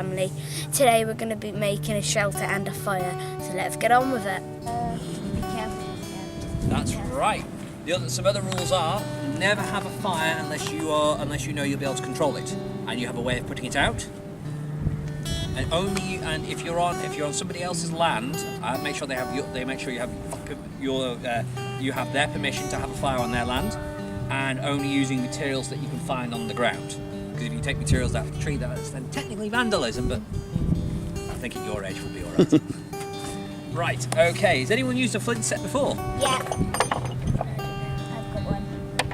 family. Today we're going to be making a shelter and a fire, so let's get on with it. Be careful. That's right. Some other rules are never have a fire unless you know you'll be able to control it, and you have a way of putting it out. And if you're on somebody else's land, make sure you have their permission to have a fire on their land, and only using materials that you can find on the ground. Because if you take materials out of the tree, that's then technically vandalism. But I think at your age we'll be all right. Right. Okay. Has anyone used a flint set before? Yeah. I've got one.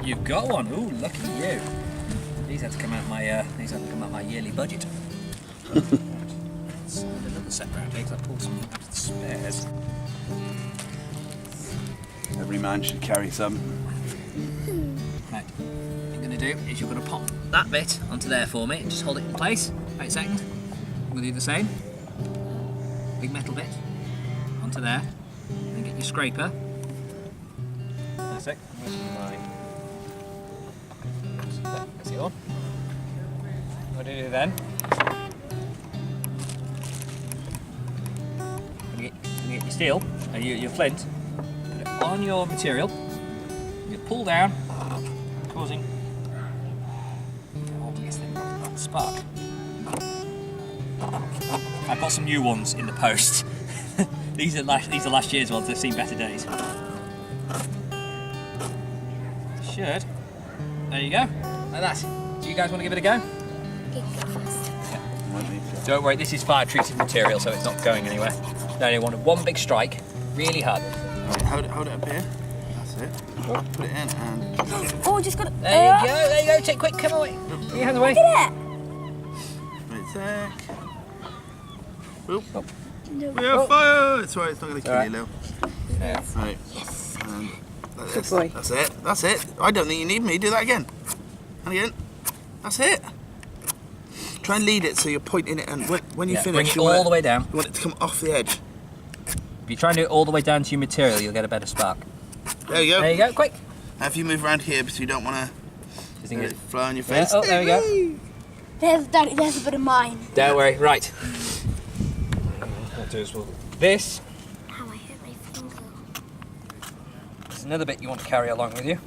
You've got one. Ooh, lucky you. These had to come out my yearly budget. Let's have another set round here because I pulled some spares. Every man should carry some. Right. What you're going to do is you're going to pop that bit onto there for me and just hold it in place. Wait a second. I'm going to do the same. Big metal bit onto there. And get your scraper. Wait a sec. Where's mine? That's the one. What do you do then? You get your steel and your flint, put it on your material, you pull down, causing that spark. I've got some new ones in the post. these are last year's ones, they've seen better days. Should. There you go, like that. Do you guys want to give it a go? Yeah. Don't worry, this is fire treated material, so it's not going anywhere. No, you want one big strike, really hard. Right, hold it up here. That's it. Put it in and... Oh, just got it. There you go, take quick, come away. Get your hands away. Look at it. Wait a sec. Oop. Oh. We have fire! It's alright, it's not going to kill you, Lil. Yeah. Right. Yes. Good boy. That's it. I don't think you need me. Do that again. And again. That's it. Try and lead it so you're pointing it, and when you finish, bring it all the way down. You want it to come off the edge. If you try and do it all the way down to your material, you'll get a better spark. There you go. There you go, quick. Now if you move around here because you don't want to fly on your Yeah, face. oh, there we go. There's a bit of mine. Don't worry, right. What we'll do is this. How I hit my finger. There's another bit you want to carry along with you.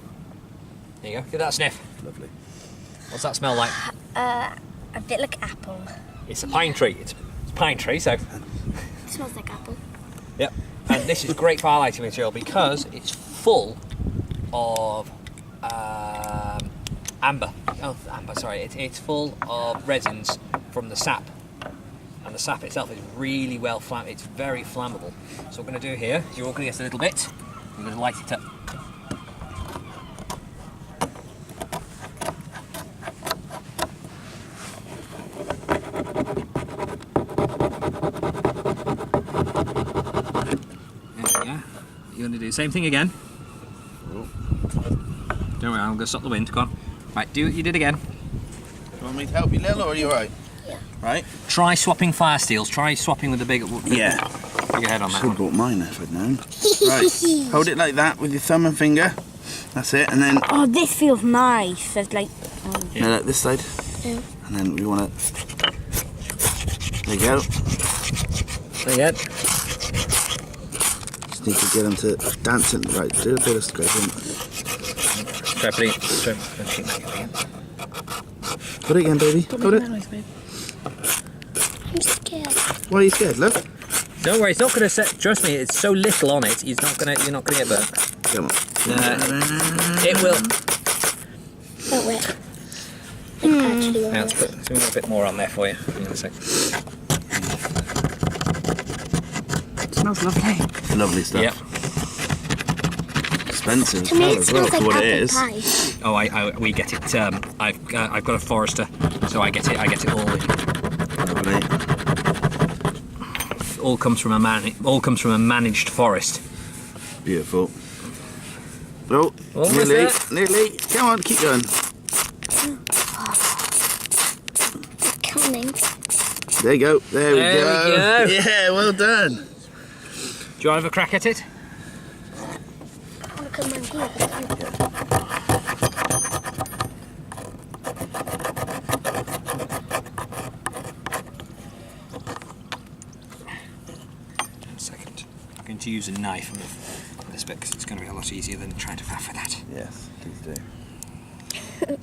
There you go, give that a sniff. Lovely. What's that smell like? A bit like apple. It's a pine tree. It's a pine tree, so... It smells like apple. Yep. And this is great fire lighting material because it's full of amber. Oh, amber, sorry. It's full of resins from the sap. And the sap itself is really well flammable. It's very flammable. So what we're going to do here is you're all going to get a little bit. We're going to light it up. You're going to do the same thing again. Don't worry, I'm going to stop the wind. Go on. Right, do what you did again. Do you want me to help you, Lil, or are you alright? Yeah. Right? Try swapping fire steels. Try swapping with the bigger Yeah. Bigger head on that Should have one. bought mine if I'd known. Right. Hold it like that with your thumb and finger. That's it, and then... Oh, this feels nice. There's like... No, like this side. Yeah. And then we want to... There you go. There you go. Just need to get them to dance it. Right, do a bit of scraping. Put it again, baby. Hold it. I'm scared. Why are you scared, love? Don't worry, it's not going to set. Trust me, it's so little on it. You're not going to get burnt. Come on. It will. Oh, wait. Now let's put a bit more on there for you. Hang on a sec. It smells lovely. Lovely stuff. Yep. Expensive To me, it as well smells like for what it apple is. pie. Oh, we get it. I've got a forester, so I get it all. Lovely. All comes from a managed forest. Beautiful. Oh, Almost nearly. Come on, keep going. Coming. There you go. There we go. Yeah, well done. Do you want to have a crack at it? I want to come around here. I'm going to use a knife on this bit because it's going to be a lot easier than trying to faff with that. Yes, please do.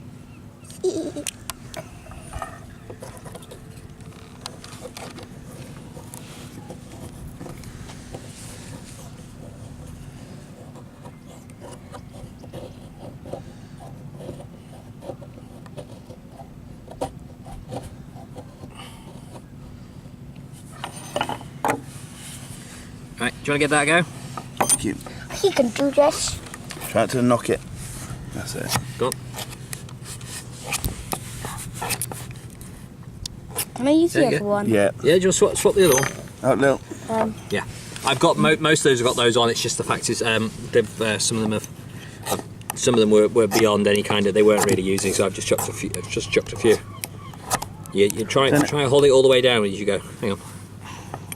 Right, do you want to give that a go? Thank you. He can do this. Try to knock it. That's it. Go on. Can I use There the you other go. one? Yeah. Yeah, do you want to swap the other one? Oh, Lil. Yeah. I've got most of those have got those on. It's just the fact is, they've, some of them were beyond any kind of, they weren't really using, so I've just chucked a few. You try and hold it all the way down as you go. Hang on.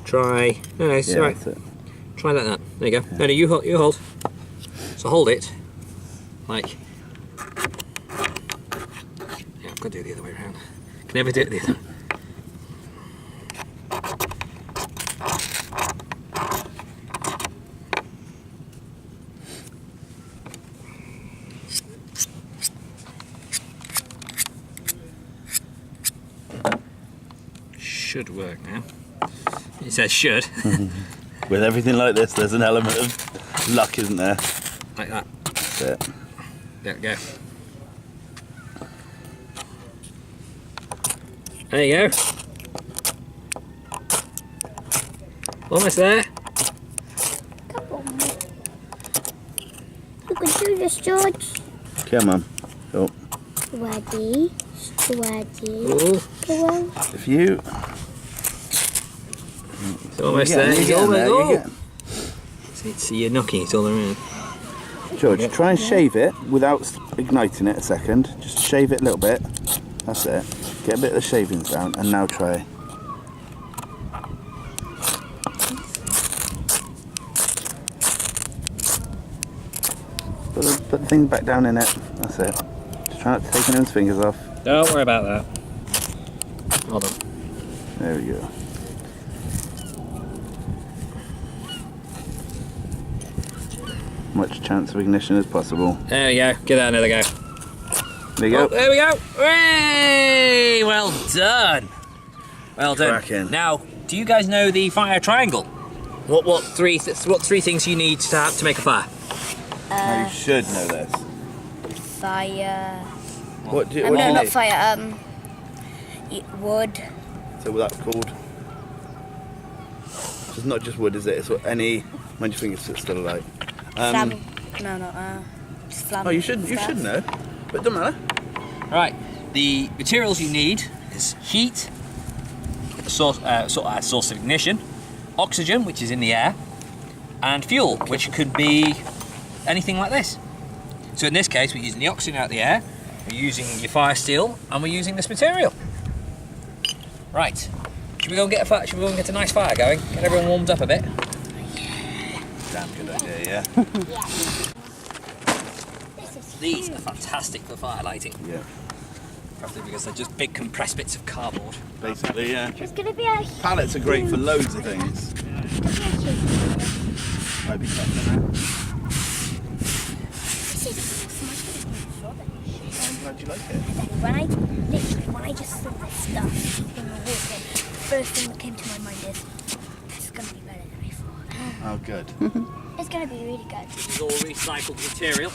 Try. No, it's Yeah, right. that's it. Try like that. There you go. No, you hold. So hold it. Like. Yeah, I've got to do it the other way around. Can never do it the other way. Should work now. It says should. With everything like this, there's an element of luck, isn't there? Like that. That's it. There we go. There you go. Almost there. Come on. You can do this, George. Come on. Oh. Ready. Ready. Ooh. Go on. If you... It's almost Yeah, there. you're It's getting almost there, you're getting- See, you're knocking it all around. George, try and shave it without igniting it a second. Just shave it a little bit. That's it. Get a bit of the shavings down and now try. Put the thing back down in it. That's it. Just try not to take anyone's fingers off. Don't worry about that. Hold on. There we go. Much chance of ignition as possible. There we go. Give that another go. There you go. Oh, there we go. Hooray! Well done. Well done. Cracking. Now, do you guys know the fire triangle? What three things you need to have to make a fire? Now you should know this. Fire. What do you? No, what do you not need? fire. Wood. So what that's called? It's not just wood, is it? It's what any. When do you think it's still alive? No, just flammable Oh, you should know, but it doesn't matter. Right. The materials you need is heat, a source of ignition, oxygen, which is in the air, and fuel, which could be anything like this. So in this case, we're using the oxygen out of the air, we're using your fire steel, and we're using this material. Right. Should we go and get a nice fire going? Get everyone warmed up a bit. Damn good idea, yeah. These are fantastic for fire lighting, Yeah. probably because they're just big compressed bits of cardboard. Basically, yeah. It's gonna be a Pallets are great for loads of things. Might be tough now. I'm glad you like it. When I just saw this stuff when we were walking, the first thing that came to my mind is this is gonna be better than I thought. Oh, good. It's gonna be really good. This is all recycled material.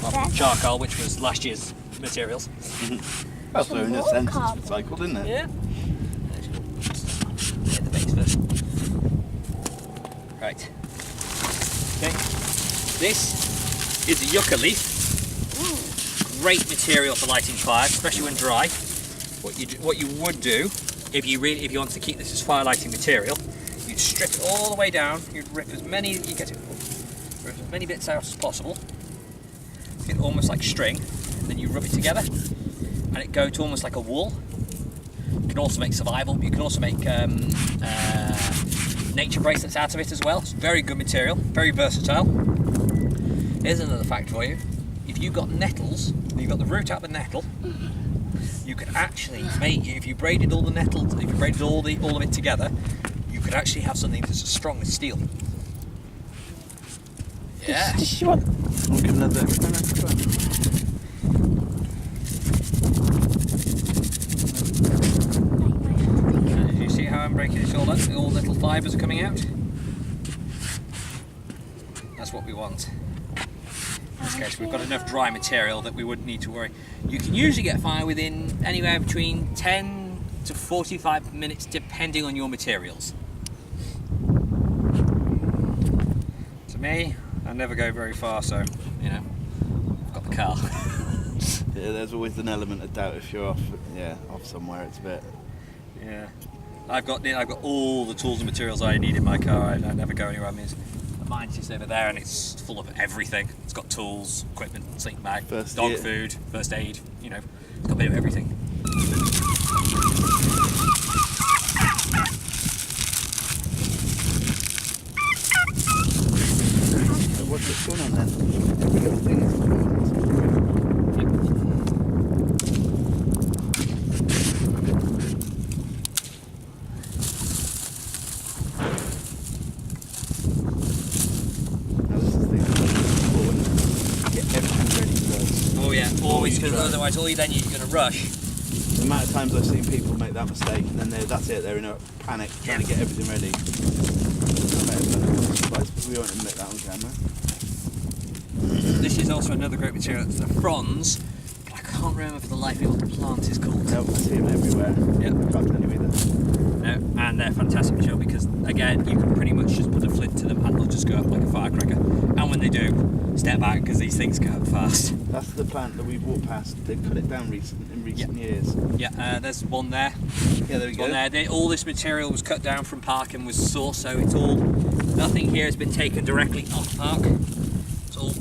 Well, That's- charcoal, which was last year's materials. Well, so in a sense, it's recycled, isn't it? Yeah. Get the base first. Right. Okay. This is a yucca leaf. Great material for lighting fires, especially when dry. What you would do, if you want to keep this as fire lighting material, you'd strip it all the way down. You'd rip as many bits out as possible. Get almost like string, and then you rub it together, and it go to almost like a wool. You can also make survival. You can also make nature bracelets out of it as well. It's very good material, very versatile. Here's another fact for you: if you've got nettles, and you've got the root out of the nettle, you could actually make. If you braided all the nettles, if you braided all of it together, you could actually have something that's as strong as steel. Yeah. Does she want? I'll give another try. Did you see how I'm breaking it all up? All little fibres are coming out. That's what we want. In this case, we've got enough dry material that we wouldn't need to worry. You can usually get fire within anywhere between 10 to 45 minutes, depending on your materials. To me, I never go very far, so you know, I've got the car. Yeah, there's always an element of doubt if you're off. Yeah, off somewhere. It's a bit. Yeah, I've got all the tools and materials I need in my car. I never go anywhere. I mean, mine's just over there, and it's full of everything. It's got tools, equipment, sleeping bag, dog food, first aid. You know, it's got a bit of everything. What's going on then? Every little thing is important. Now this is the thing important. Get everything ready first. Oh yeah, always, because otherwise all you're going to rush. The amount of times I've seen people make that mistake and then that's it, they're in a panic trying to get everything ready. We won't admit that on camera. This is also another great material. It's the fronds. I can't remember for the life of me what the plant is called. No, I see them everywhere. Yep. Can't tell you either. No, and they're fantastic material because, again, you can pretty much just put a flint to them and they'll just go up like a firecracker. And when they do, step back because these things go up fast. That's the plant that we've walked past. They've cut it down in recent years. Yeah, there's one there. Yeah, there we go. One there. All this material was cut down from park and was sourced, so it's all. Nothing here has been taken directly off park. It's all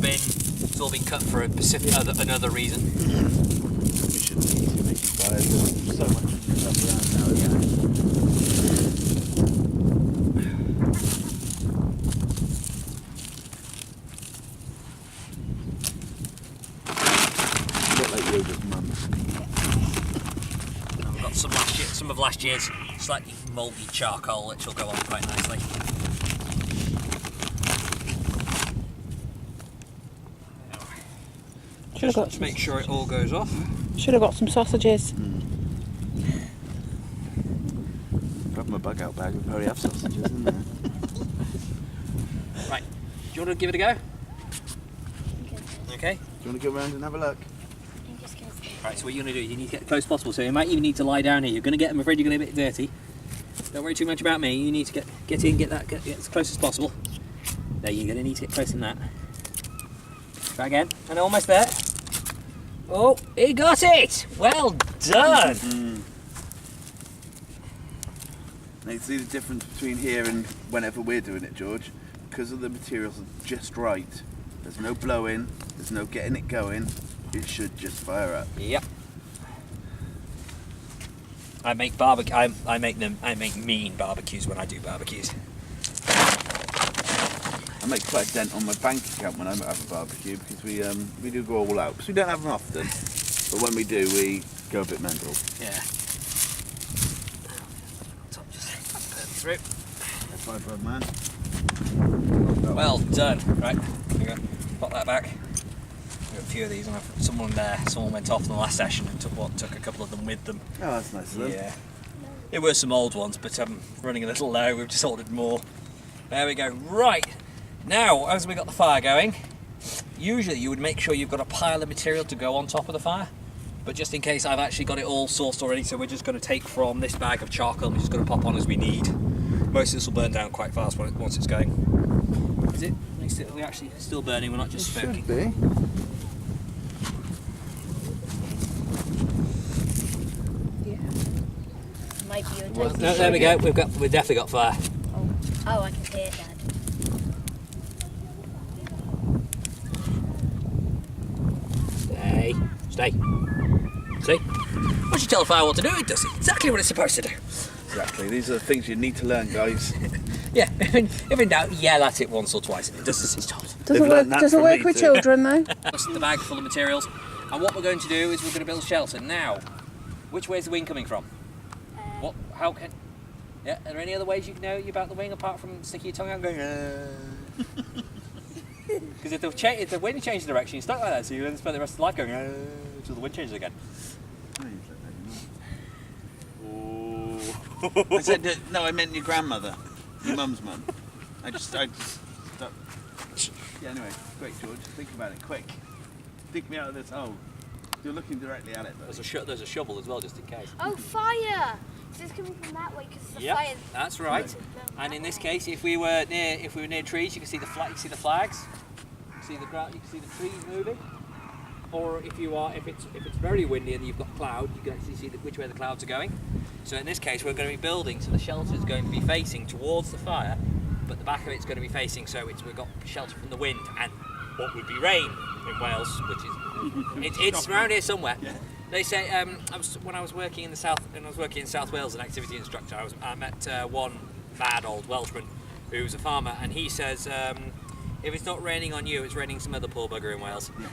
been cut for another reason. We shouldn't be making fires. There's so much stuff around now. A bit like Yoda's mum. We've got some of last year's slightly mouldy charcoal, which will go on quite nicely. Just make sure it all goes off. Should have got some sausages. Grab my bug out bag, we probably have sausages in there. Right, do you want to give it a go? Okay. Do you want to go around and have a look? Right, so what you're going to do, you need to get as close as possible, so you might even need to lie down here. You're going to get, I'm afraid you're going to get a bit dirty. Don't worry too much about me, you need to get in, get as close as possible. There, you're going to need to get close in that. Try again, and almost there. Oh, he got it! Well done! Now you see the difference between here and whenever we're doing it, George? Because of the materials are just right. There's no blowing, there's no getting it going. It should just fire up. Yep. I make mean barbecues when I do barbecues. I make quite a dent on my bank account when I have a barbecue because we do go all out. Because we don't have them often, but when we do, we go a bit mental. Yeah. Top just through. High five, bud, man. Well done. Right, here we go. Pop that back. We've got a few of these, and someone went off in the last session and took a couple of them with them. Oh, that's nice of them. Yeah. It were some old ones, but running a little low. We've just ordered more. There we go. Right. Now, as we got the fire going, usually you would make sure you've got a pile of material to go on top of the fire. But just in case, I've actually got it all sourced already, so we're just going to take from this bag of charcoal and we're just going to pop on as we need. Most of this will burn down quite fast once it's going. Is it? We're actually still burning, we're not just smoking. Should be. Yeah. Might be No, there we go. We've definitely got fire. Oh, I can see it, Dad. Stay. See? Once you tell the fire what to do, it does exactly what it's supposed to do. Exactly. These are the things you need to learn, guys. Yeah, if in doubt, yell at it once or twice. It does as it's told. Does it work with children though? That's the bag full of materials. And what we're going to do is we're going to build a shelter. Now, which way is the wind coming from? How can... Yeah, are there any other ways you can know about the wing apart from sticking your tongue out and going, Because if the wind changes direction, you're stuck like that, so you're going to spend the rest of your life going, until the wind changes again. I said, no, I meant your grandmother. Your mum's mum. I just stuck. Yeah, anyway, quick, George. Think about it, quick. Dig me out of this hole. You're looking directly at it, though. There's a shovel as well, just in case. Oh, fire! So it's coming from that way because the fire. That's right. And in this case, if we were near trees, you can see the flags. You can see the ground. You can see the trees moving. Or if it's very windy and you've got cloud, you can actually see which way the clouds are going. So in this case, we're going to be building, so the shelter is going to be facing towards the fire, but the back of it's going to be facing, so we've got shelter from the wind and what would be rain in Wales, which is it's around here somewhere. Yeah. They say when I was working in the south, and I was working in South Wales, an activity instructor. I met one bad old Welshman who's a farmer, and he says if it's not raining on you, it's raining some other poor bugger in Wales. Yeah.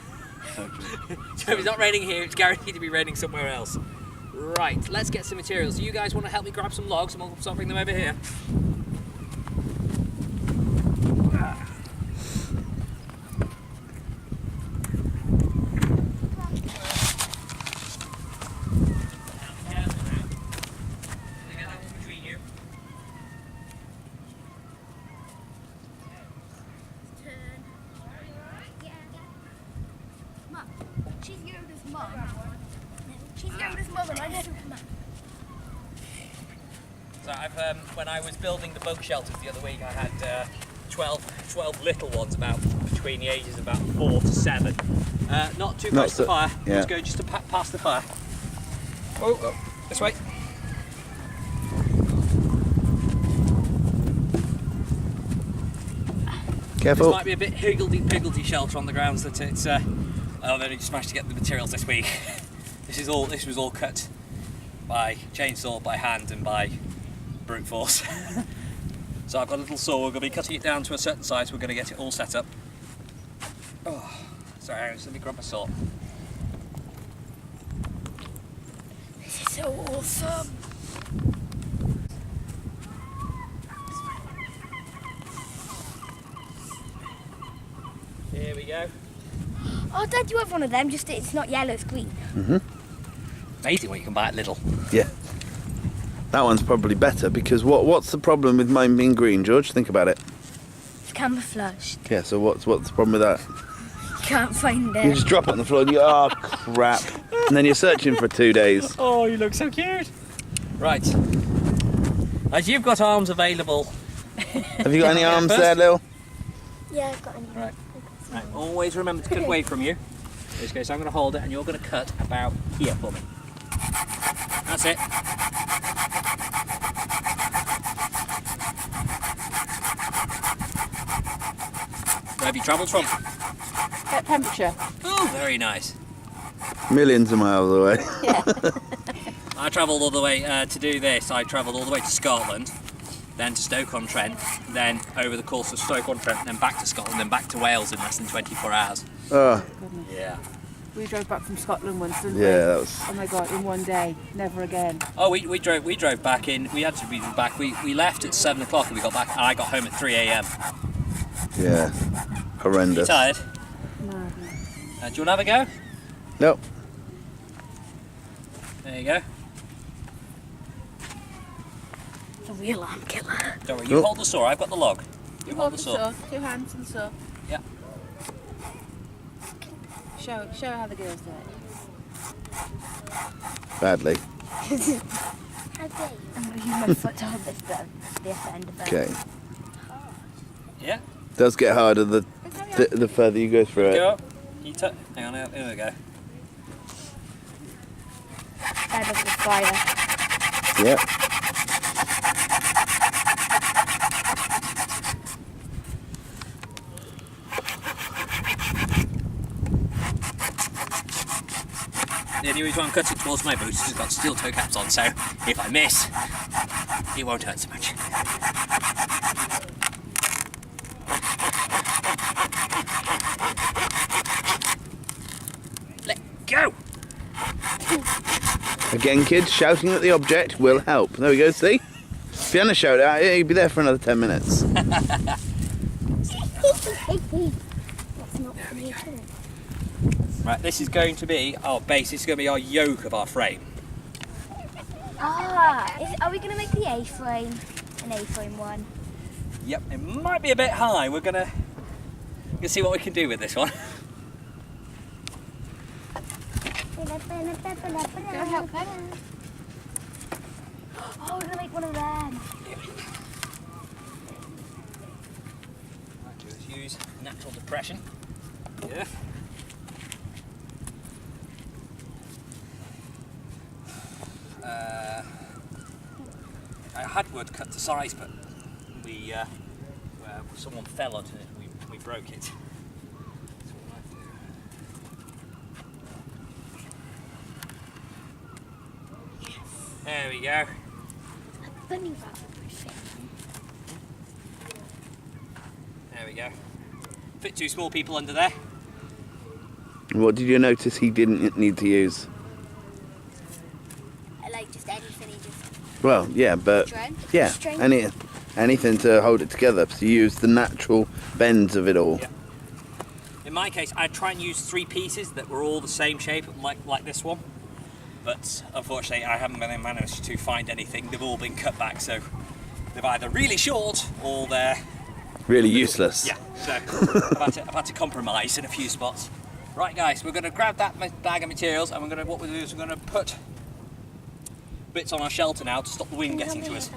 So true. So if it's not raining here, it's guaranteed to be raining somewhere else. Right, let's get some materials. Do you guys want to help me grab some logs and we'll start bringing them over here? So when I was building the bug shelters the other week, I had 12 little ones, about between the ages of about 4 to 7. Not too close to the fire. Yeah. Let's go just to past the fire. Oh, this way. Careful. This might be a bit higgledy-piggledy shelter on the grounds that it's. I've only just managed to get the materials this week. This was all cut by chainsaw, by hand, and by brute force. So I've got a little saw. We're going to be cutting it down to a certain size. We're going to get it all set up. Oh, sorry, let me grab my saw. This is so awesome. Here we go. Oh, Dad, you have one of them, just it's not yellow, it's green. Mm-hmm. Amazing what you can buy at Lidl. Yeah. That one's probably better because what's the problem with mine being green, George? Think about it. It's camouflaged. Yeah, so what's the problem with that? Can't find it. You just drop it on the floor and you oh crap. And then you're searching for 2 days. Oh, you look so cute. Right. As you've got arms available. Have you got any arms there, Lil? Yeah, I've got any. Right. Right. Always remember to cut away from you. In this case, I'm going to hold it and you're going to cut about here for me. That's it. Where have you travelled from? At Pembrokeshire. Oh, very nice. Millions of miles away. Yeah. I travelled all the way to do this. I travelled all the way to Scotland, then to Stoke-on-Trent, then over the course of Stoke-on-Trent, then back to Scotland, then back to Wales in less than 24 hours. Oh. Goodness. Yeah. We drove back from Scotland once, didn't we? Yeah, that was. Oh my God! In one day, never again. Oh, we drove back in. We had to be back. We left at 7 o'clock and we got back. And I got home at 3 a.m. Yeah. Horrendous. You tired? Madness. Do you want to have a go? Nope. There you go. It's a real arm killer. Don't worry. You hold the saw. I've got the log. You hold the saw. 2 hands and saw. Yeah. Show how the girls do it. Badly. How dare you? I'm going to use my foot to hold this end of it. Okay. Yeah. It does get harder the further you go through Go it. up. You hang on. Here we go. Out of the fire. Yep. The only reason I'm cutting towards my boots is it's got steel toe caps on, so if I miss, it won't hurt so much. Let go! Again, kids, shouting at the object will help. There we go, see? If Fiona showed out, he'd be there for another 10 minutes. That's not funny at all. Right, this is going to be our base. This is going to be our yoke of our frame. Are we going to make the A-frame an A-frame one? Yep, it might be a bit high. We're gonna see what we can do with this one. Go help her. Oh, we're going to make one of them. What I do is use natural depression. Yeah. I had wood cut to size, but someone fell onto it and we broke it. So what I do. There we go. Bunny rabbit thing. There we go. Fit 2 small people under there. What did you notice he didn't need to use? Like just anything he just... Well, yeah, but String? yeah, String? anything to hold it together. So you use the natural bends of it all. Yeah. In my case, I try and use 3 pieces that were all the same shape, like this one. But unfortunately, I haven't managed to find anything. They've all been cut back, so they're either really short or they're Really useless. yeah. So I've had to compromise in a few spots. Right, guys, we're going to grab that bag of materials, and what we'll do is we're going to put bits on our shelter now to stop the wind getting to us.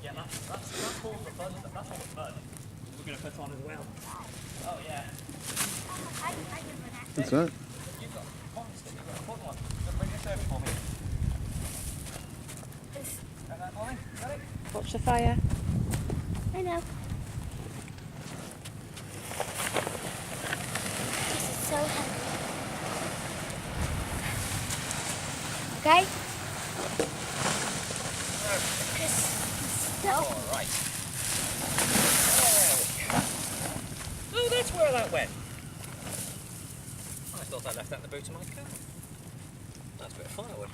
Yeah, that's all the fun. That's all the fun. We're going to put on as well. Oh yeah. That's right. You've got a fun one. Bring this over for me. Got that, Molly? Got it? Watch the fire. I know. This is so heavy. Okay? All right. Oh, that's where that went. I thought I left that in the boot of my car. That's a bit of firewood.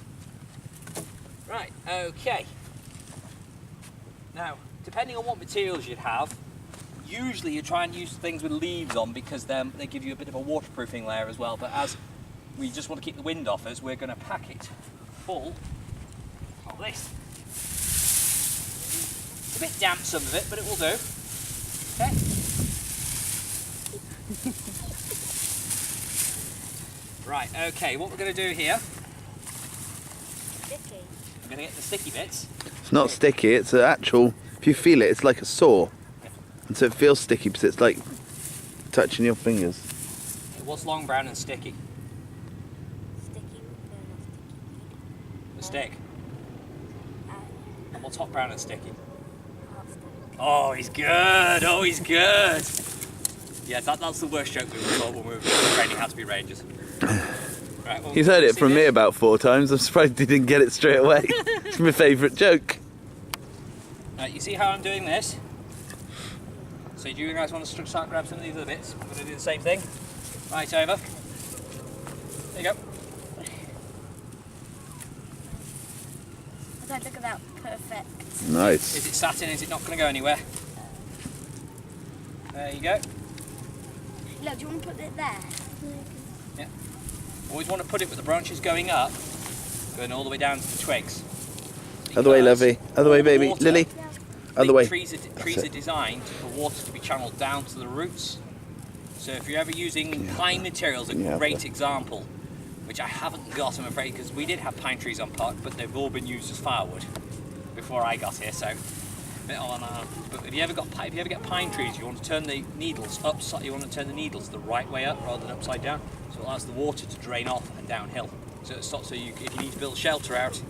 Right, okay. Now, depending on what materials you have, usually you try and use things with leaves on because they give you a bit of a waterproofing layer as well, but as we just want to keep the wind off us, we're going to pack it full of this. It's a bit damp, some of it, but it will do. Okay. Right, okay, what we're going to do here, Sticky. we're going to get the sticky bits. It's not sticky, it's an actual, if you feel it, it's like a saw. And so it feels sticky because it's like touching your fingers. It was long, brown and sticky. Sticky. The stick. And what's hot, brown and sticky? Oh, Oh, he's good! Oh, he's good! Yeah, that's the worst joke we were told when we were training how to be rangers. Right, well, He's heard it see from me this? about 4 times. I'm surprised he didn't get it straight away. It's my favourite joke. Right, you see how I'm doing this? So do you guys want to start grab some of these other bits? I'm going to do the same thing. Right over. There you go. okay, look at that. Perfect. Nice. Is it satin? Is it not going to go anywhere? There you go. Look, do you want to put it there? Yeah. Always want to put it with the branches going up, going all the way down to the twigs. Other way, Because lovey. Other way, all the baby. water- Lily. Other way. Trees are it. designed for water to be channeled down to the roots. So if you're ever using pine materials, a Yeah. great example, which I haven't got, I'm afraid, because we did have pine trees on park, but they've all been used as firewood before I got here. So, a bit on. But if you ever get pine trees, you want to turn the needles upside. You want to turn the needles the right way up rather than upside down, so it allows the water to drain off and downhill. So it's not so if you need to build shelter out.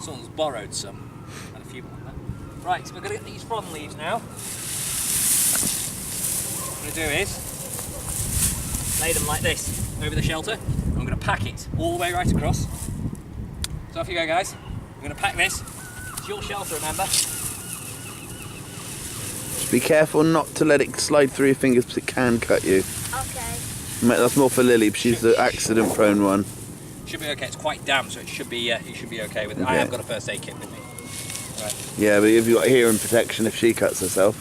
Someone's borrowed some, and a few more. Right, so we're going to get these frond leaves now. What I'm going to do is lay them like this over the shelter. And I'm going to pack it all the way right across. So off you go, guys. I'm going to pack this. So your shelter, remember? Just be careful not to let it slide through your fingers because it can cut you. Okay. Mate, that's more for Lily, she's the accident-prone one. Should be okay. It's quite damp, so it should be okay with it. I have got a first aid kit with me. Right. Yeah, but you've got hearing protection if she cuts herself.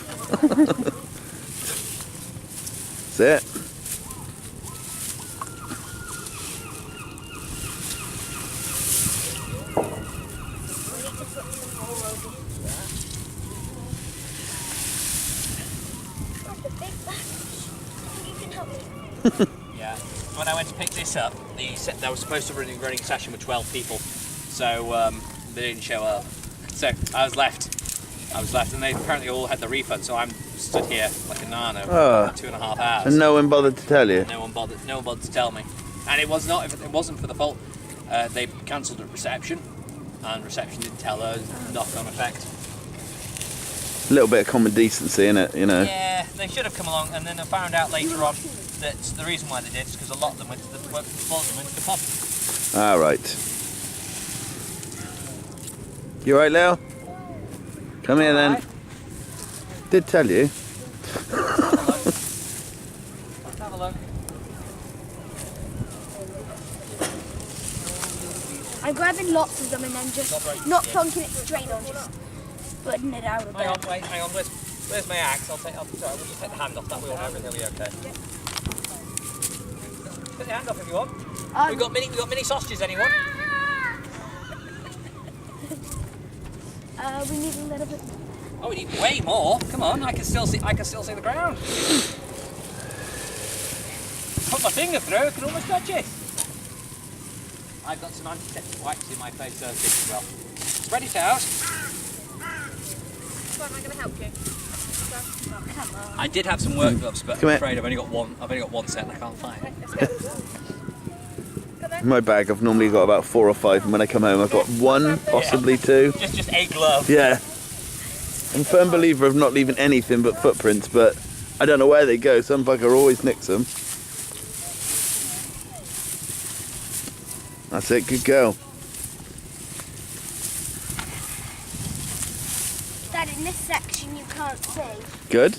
That's it. Yeah. When I went to pick this up, they was supposed to run a running session with 12 people, so they didn't show up. So I was left, and they apparently all had the refund. So I'm stood here like a nano for 2.5 hours. And no one bothered to tell you? No one bothered to tell me. And it wasn't for the fault. They cancelled at reception, and reception didn't tell us. Knock-on effect. A little bit of common decency, innit, you know? Yeah, they should have come along, and then I found out later on that the reason why they did is because a lot of them went to the pub. Ah, right. You alright, Leo? Come here then. Right. Did tell you. Let's have a look. I'm grabbing lots of them and then just not plonking it straight on, just spreading it out a bit. Hang on. Where's my axe? We'll just take the hand off that wheel and everything will be okay. Yeah. Put the hand off if you want. We got mini sausages, anyone? We need a little bit. Oh, we need way more. Come on, I can still see the ground. Put my finger through, I can almost touch it. I've got some antiseptic wipes in my face surface as well. Spread it out. Come on, I'm going to help you. Oh, come on. I did have some work gloves, but Come I'm here. afraid I've only got one set and I can't find it. Let's go. In my bag, I've normally got about 4 or 5, and when I come home, I've got 1, possibly 2. Just a glove. Yeah. I'm a firm believer of not leaving anything but footprints, but I don't know where they go. Some bugger always nicks them. That's it, good girl. Dad, in this section you can't see. Good.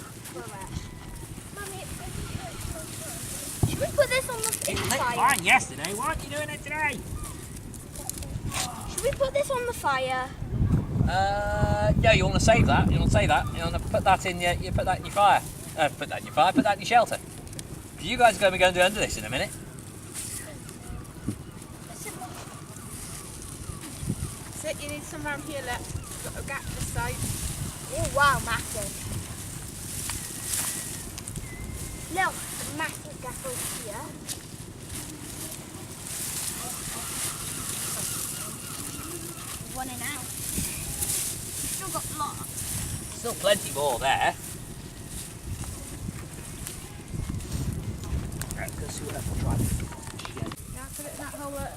Should we put this on the It lit fire? fine yesterday. Why aren't you doing it today? Should we put this on the fire? Yeah, you want to save that. You want to save that. You want to put that in your. You put that in your fire. Put that in your fire. Put that in your shelter. You guys are going to be going to under this in a minute. Sit, you need some around here left. Got a gap this side. Oh wow, massive. Look, a massive gap over here. Running out. Still got lots. Still plenty more there. Right, let's see what else we'll try. Yeah, put it in that hole there.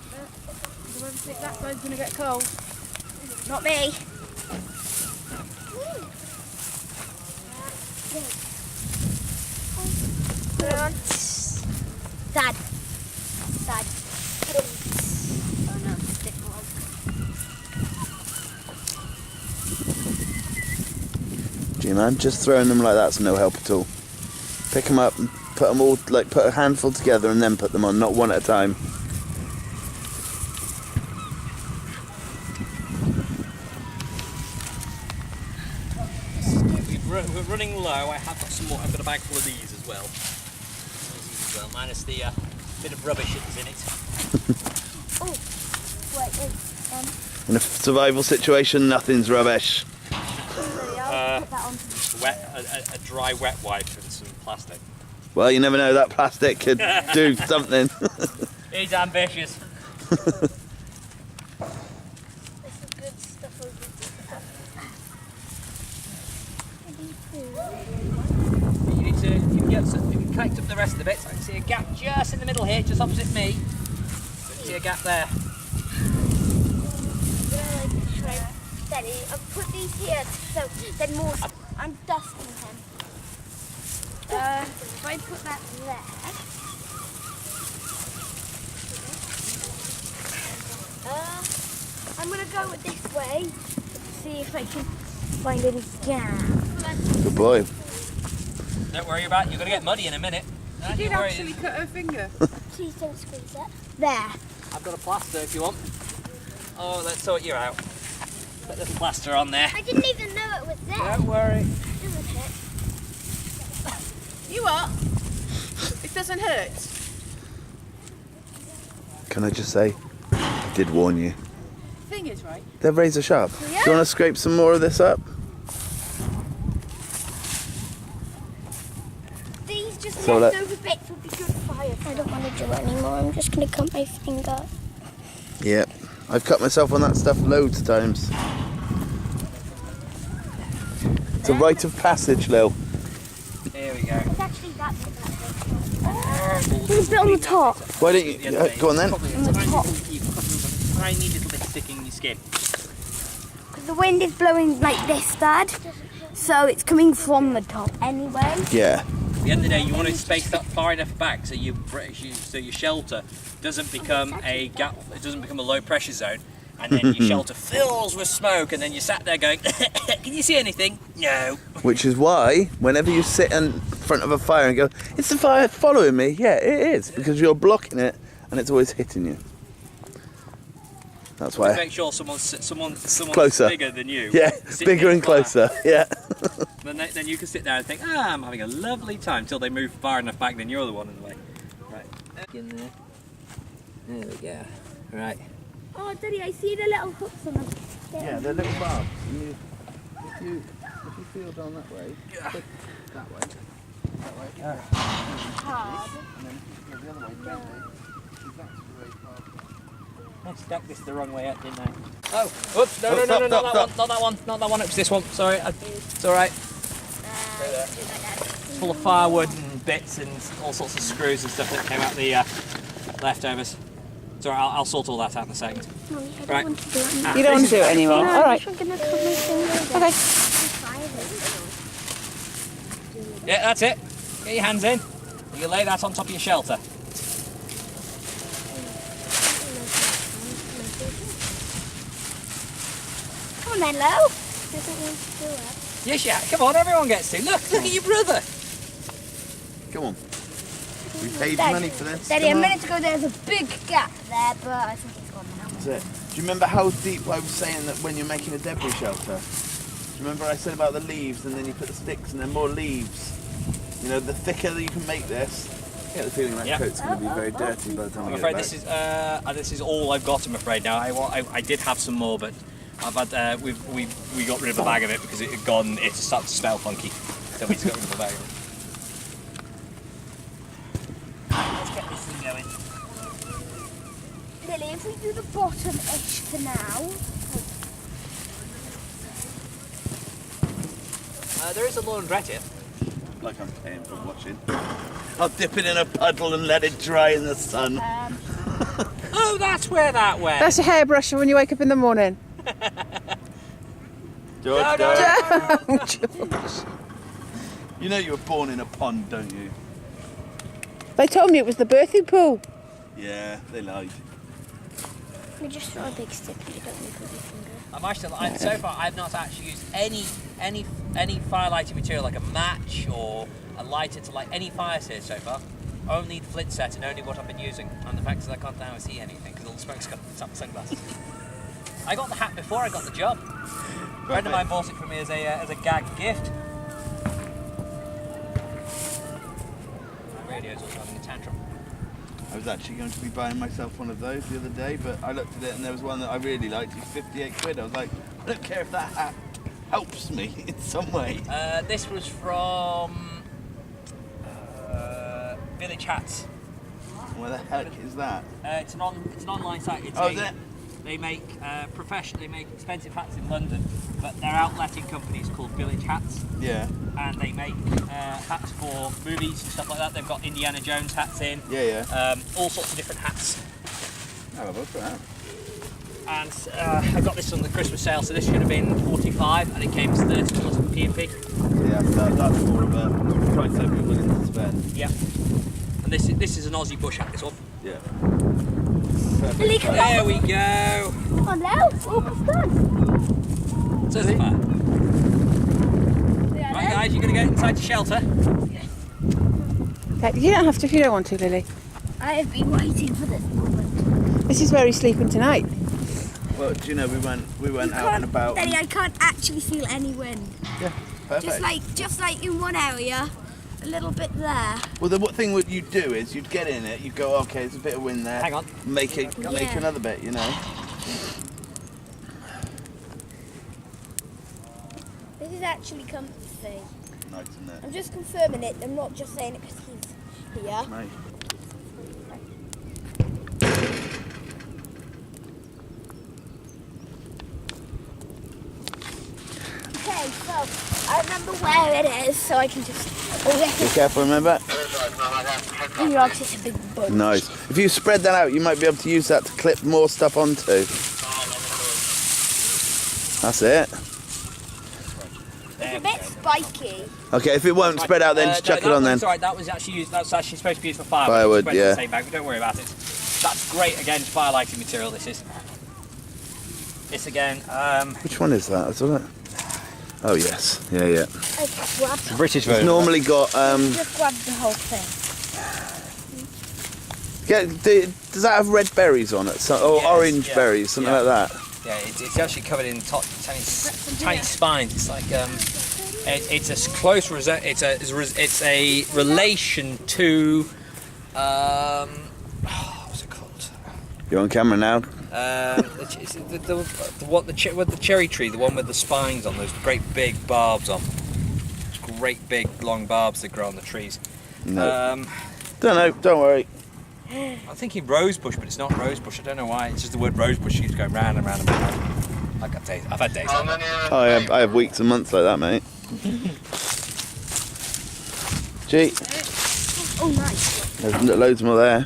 Whoever thinks that side's going to get cold. Not me. Put it on. Dad. Put it. Oh no, it's difficult. Gee man, just throwing them like that's no help at all. Pick them up and put them all, like put a handful together and then put them on, not one at a time. We're running low. I have got some more. I've got a bag full of these as well. These as well, minus the bit of rubbish that's in it. Oh, wait, In a survival situation, nothing's rubbish. I'll put that on. A dry wet wipe and some plastic. Well, you never know, that plastic could do something. He's ambitious. There's some good stuff over there. You can collect up the rest of the bits. I can see a gap just in the middle here, just opposite me. See a gap there. Steady. I'll put these here so then more. I'm dusting him. If I put that there. I'm gonna go this way. see if I can find any gap. Good boy. Don't worry about it. You're going to get muddy in a minute. She Don't did you worry. actually cut her finger. Please don't squeeze it. There. I've got a plaster if you want. Oh, let's sort you out. Put this plaster on there. I didn't even know it was there. Don't worry. It doesn't hurt. You what? It doesn't hurt. Can I just say, I did warn you. Thing is, right? They're razor sharp. Yeah. Do you want to scrape some more of this up? These just So leftover bits would be good fire. I don't want to do it anymore. I'm just going to cut my finger. Yep. I've cut myself on that stuff loads of times. It's a rite of passage, Lil. Here we go. It's actually that bit. There's a bit on the top. Why don't you... go on then. Probably a tiny little bit sticking in your skin. Because the wind is blowing like this, Dad. So it's coming from the top anyway. Yeah. At the end of the day, you want to space that far enough back so your shelter doesn't become a gap. It doesn't become a low pressure zone, and then your shelter fills with smoke, and then you sat there going, "Can you see anything? No." Which is why, whenever you sit in front of a fire and go, "It's the fire following me," yeah, it is, because you're blocking it, and it's always hitting you. That's why. Make sure someone's Closer. bigger than you. Yeah, sitting bigger in and the fire. closer. Yeah. Then you can sit there and think, I'm having a lovely time till they move far enough back, then you're the one in the way. Right. In there. There we go. Right. Oh, Daddy, I see the little hooks on them. Yeah, they're little barbs. If you feel down that way, click that way. Hard. And then if you go the other way, gently, because that's the way barbs. I stuck this the wrong way up, didn't I? Oh, oops, no, Oh, stop, not stop. that one, not that one, it's this one, sorry, it's alright. It's full of firewood and bits and all sorts of screws and stuff that came out the leftovers. It's alright, I'll sort all that out in a second. Mommy, I don't Right. want to do it anymore. You don't want to do it anymore? No, All right. I'm going to cut my finger. Okay. Yeah, that's it. Get your hands in. You lay that on top of your shelter. Come on then, Lo. I don't want to do it. Yes, yeah, come on, everyone gets to. Look at your brother. Come on. We paid Dad, money for this. Daddy, a Come on. minute ago there was a big gap there, but I think it's gone now. That's it. Do you remember how deep I was saying that when you're making a debris shelter? Do you remember I said about the leaves and then you put the sticks and then more leaves? You know, the thicker that you can make this, I get the feeling that Yeah. coat's going to be very dirty by the time I'm I afraid get this it back. is this is all I've got. I'm afraid now. I did have some more, but I've had we got rid of a bag of it because it had gone. It started to smell funky, so we just got rid of a bag of it. Let's get this thing going. Lily, if we do the bottom-ish for now. There is a laundrette here. Like I'm paying for watching. I'll dip it in a puddle and let it dry in the sun. Oh, that's where that went. That's your hairbrush when you wake up in the morning. George, No, go. no. You know you were born in a pond, don't you? They told me it was the birthing pool. Yeah, they lied. We just throw a big stick and you don't need to put your finger. So far I've not actually used any fire lighting material like a match or a lighter to light any fires here so far. Only the flint set and only what I've been using, and the fact is I can't now see anything because all the smoke's got the top of sunglasses. I got the hat before I got the job. A friend of mine bought it for me as a gag gift. My radio's also having a tantrum. I was actually going to be buying myself one of those the other day, but I looked at it and there was one that I really liked. It was 58 quid. I was like, I don't care if that hat helps me in some way. This was from Village Hats. Where the heck is that? It's an online site. Oh, is it? They make they make expensive hats in London, but their outletting company is called Village Hats, Yeah. and they make hats for movies and stuff like that. They've got Indiana Jones hats in, Yeah, yeah. all sorts of different hats. Oh, I'll look for that. And I got this on the Christmas sale, so this should have been 45, and it came to 30 plus P&P. Yeah, that's more of a price I'd be willing to spend. Yeah. And this is an Aussie bush hat. This one. Yeah. Lily, come There on. we go. Come on, Lo. Almost done. So there's a fire. Yeah, Right, guys, you're going to get inside your shelter. You don't have to if you don't want to, Lily. I have been waiting for this moment. This is where he's sleeping tonight. Well, do you know, we went out and about. Daddy, I can't actually feel any wind. Yeah, perfect. Just like in one area, a little bit there. Well, the thing what you'd do is you'd get in it, you'd go, okay, there's a bit of wind there. Hang on. Make Yeah. another bit, you know. This is actually comfy. Nice, isn't it? I'm just confirming it. I'm not just saying it because he's here. Nice. Okay, so I remember where it is, so I can just. Oh, yes, Be careful, remember? it's a big bunch. Nice. If you spread that out, you might be able to use that to clip more stuff onto. That's it. It's a bit spiky. Okay, if it won't spread out, then just chuck it on then. Sorry, that was actually used. That's actually supposed to be used for firewood. Firewood, It's yeah. the same bag, but don't worry about it. That's great again, fire lighting material. This is. This again. Which one is that? Is it? Oh yes, yeah. I just grabbed, The British It's version. normally got just grabbed the whole thing. does that have red berries on it? Or Yes, orange yeah, berries, something yeah. like that? Yeah, it's actually covered in tiny spines. It's like it's a close it's a relation to what's it called? You're on camera now. The cherry tree, the one with the spines on those great big barbs on. Those great big long barbs that grow on the trees. No. Don't know. Don't worry. I'm thinking rosebush, but it's not rosebush. I don't know why. It's just the word rosebush keeps going round and round and round. I've had days like that. I have weeks and months like that, mate. Gee, Oh, nice. there's loads more there.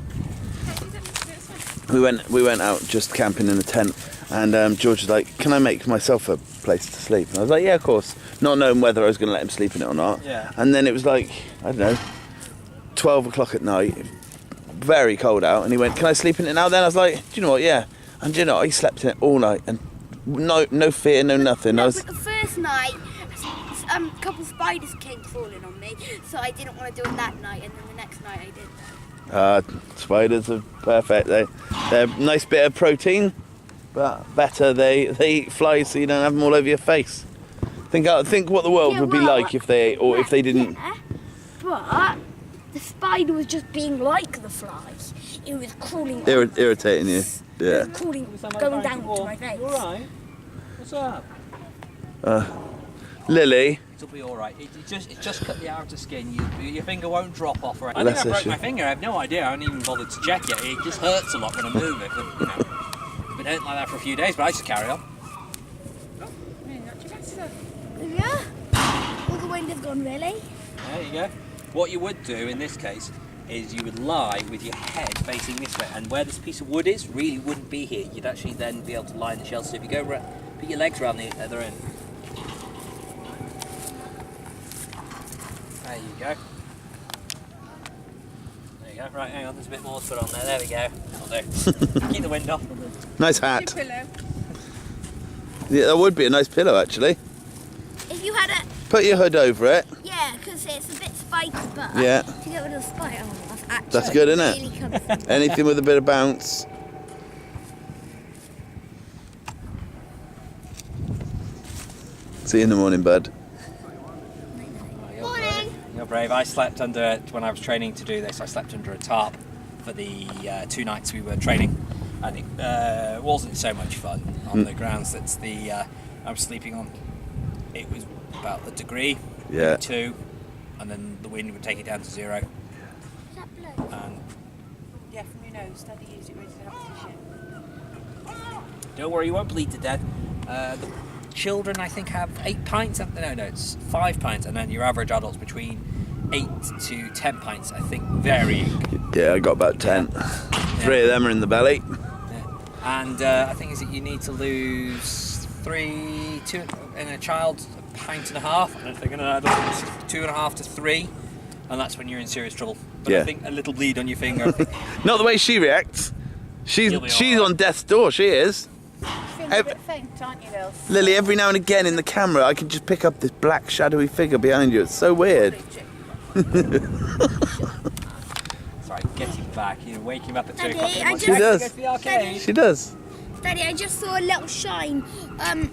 We went out just camping in a tent, and George was like, "Can I make myself a place to sleep?" And I was like, "Yeah, of course." Not knowing whether I was going to let him sleep in it or not. Yeah. And then it was like, I don't know, 12 o'clock at night, very cold out, and he went, "Can I sleep in it now?" Then I was like, "Do you know what? Yeah." And do you know what? He slept in it all night, and no fear, no nothing. I No, was. but the first night, a couple spiders came crawling on me, so I didn't want to do it that night, and then the next night I did. Spiders are perfect. They're a nice bit of protein, but better they eat flies so you don't have them all over your face. Think what the world Yeah, would be well, like if they ate, or if they didn't. Yeah, but the spider was just being like the fly. It was crawling. Irritating you. It Yeah. was crawling, going down to my face. You alright? What's up? Lily. It'll be alright. It just cut the outer skin. Your finger won't drop off. Or I Bless think I her, broke my finger. I have no idea. I haven't even bothered to check it. It just hurts a lot when I move it. But you know, it's been hurting like that for a few days. But I just carry on. Not too better. Yeah. All the wind has gone, really. There you go. What you would do in this case is you would lie with your head facing this way, and where this piece of wood is really wouldn't be here. You'd actually then be able to lie in the shelter. So if you go, put your legs around the other end. There you go. There you go. Right, hang on. There's a bit more to put on there. There we go. That'll do. Keep the wind off. Nice Your hat. pillow. Yeah, that would be a nice pillow actually. If you had a, Put your hood over it. yeah, because it's a bit spiky, but Yeah. to get rid of the spider, oh, that's actually That's good, isn't it? really comfy. Anything with a bit of bounce. See you in the morning, bud. Morning. You're brave. I slept under, when I was training to do this, I slept under a tarp for the 2 nights we were training, and it wasn't so much fun on the grounds that I was sleeping on. It was about a degree, Yeah. maybe 2, and then the wind would take it down to 0. Is that blue? And Yeah, from your nose. Daddy used it with the repetition. don't worry, you won't bleed to death. The children, I think, have 8 pints. No, it's 5 pints, and then your average adult's between 8 to 10 pints, I think, varying. Yeah, I got about 10. 3 of them are in the belly. Yeah. And I think is that you need to lose 2 in a child, a pint and a half. And I think in an adult it's 2.5 to 3, and that's when you're in serious trouble. But Yeah. I think a little bleed on your finger. Not the way she reacts. She's You'll be she's alright. on death's door. She is. Feel getting a bit faint, aren't you, Nils? Lily, every now and again in the camera, I can just pick up this black shadowy figure behind you. It's so weird. Sorry, get him back. You wake him up at 2 Daddy, o'clock. I She does. Go to the arcade. She does. Daddy, I just saw a little shine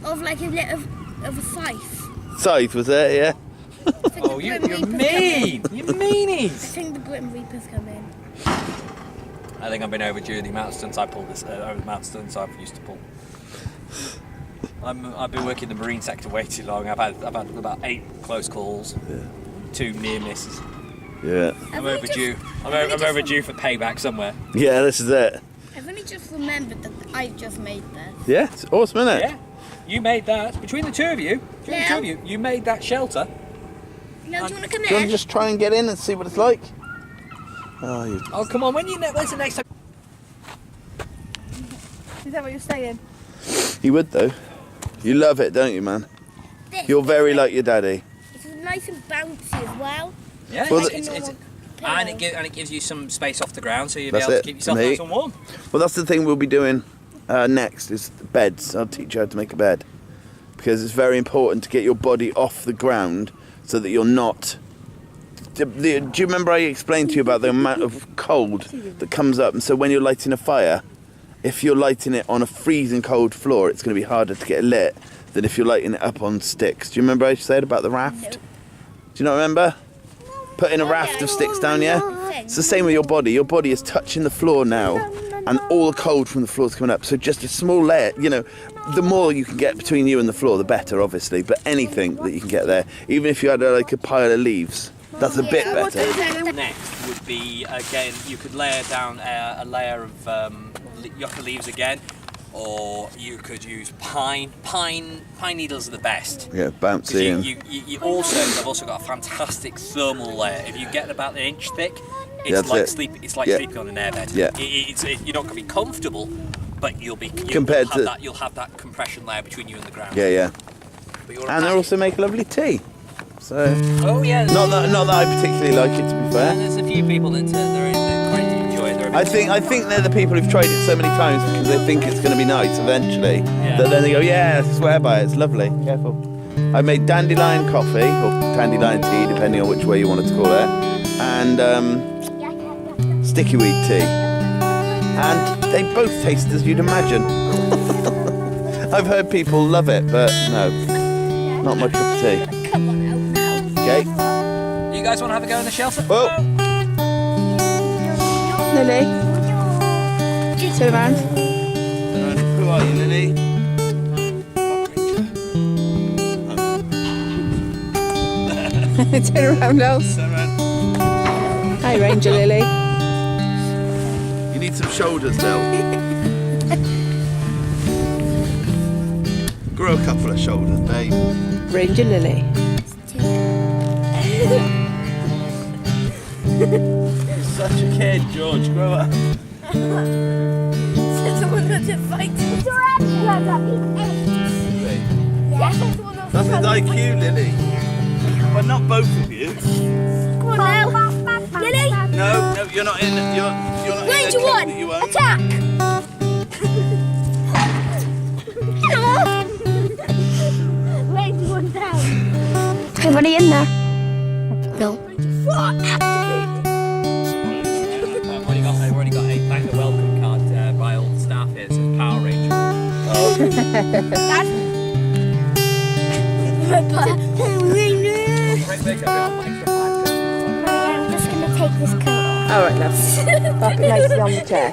of like a little of a scythe. Scythe, was it? Yeah. Oh, you're mean. You meanies. I think the Grim Reaper's come in. I think I've been overdue the amount of stunts I pulled over the amount of stunts I've used to pull. I've been working the marine sector way too long. I've had about 8 close calls, 2 near misses. Yeah. I'm overdue. I'm overdue for payback somewhere. Yeah, this is it. I've only just remembered that I just made this. Yeah, it's awesome, isn't it? Yeah, you made that. Between the two of you, you made that shelter. No, do you want to come Do you want in? to just try and get in and see what it's like? Oh, you. Oh, come on. When's the next time? Is that what you're saying? You would though. You love it, don't you, man? This You're very like your daddy. It's nice and bouncy as well. Yeah, Well, and it gives you some space off the ground, so you'll be That's able it, to keep yourself mate. nice and warm. Well, that's the thing we'll be doing next is beds. I'll teach you how to make a bed because it's very important to get your body off the ground so that you're not. Do you remember I explained to you about the amount of cold that comes up? And so when you're lighting a fire, if you're lighting it on a freezing cold floor, it's going to be harder to get lit than if you're lighting it up on sticks. Do you remember I said about the raft? No. Do you not remember? Putting a raft of sticks down, yeah? It's the same with your body. Your body is touching the floor now, and all the cold from the floor is coming up. So just a small layer, the more you can get between you and the floor, the better, obviously. But anything that you can get there, even if you had like a pile of leaves, that's a bit better. Next would be, again, you could layer down a layer of yucca leaves again, or you could use pine. Pine needles are the best. Yeah, bouncy. And You've also got a fantastic thermal layer. If you get about an inch thick, it's That's like it. sleeping on an airbed. Yeah. You're not going to be comfortable, but you'll have that compression layer between you and the ground. yeah. But you're And they also make lovely tea. So oh yeah. not that I particularly like it, to be fair. There's a few people that quite enjoy it. I think they're the people who've tried it so many times because they think it's going to be nice eventually. That then they go, yeah, I swear by it. It's lovely. Careful. I made dandelion coffee or dandelion tea, depending on which way you wanted to call it, and sticky weed tea, and they both taste as you'd imagine. I've heard people love it, but no, not my cup of tea. Come on out now. Okay. You guys want to have a go in the shelter? Well, Lily, turn around. who are you, Lily? Turn around, Nels. Turn around. Hi, Ranger Lily. You need some shoulders, Nell. Grow a couple of shoulders, babe. Ranger Lily. Such a kid, George. Grow up. Someone got to fight. That's his IQ, Lily. But not both of you. Come on now. Lily, No, you're not in. You're not Ranger in a one, that you own. attack. Ranger one down. Everybody in there? No. I've already got a thank the welcome card by all the staff here. It says Power Ranger. I'm just going to take this coat off. All right, love. Pop it nicely on the chair.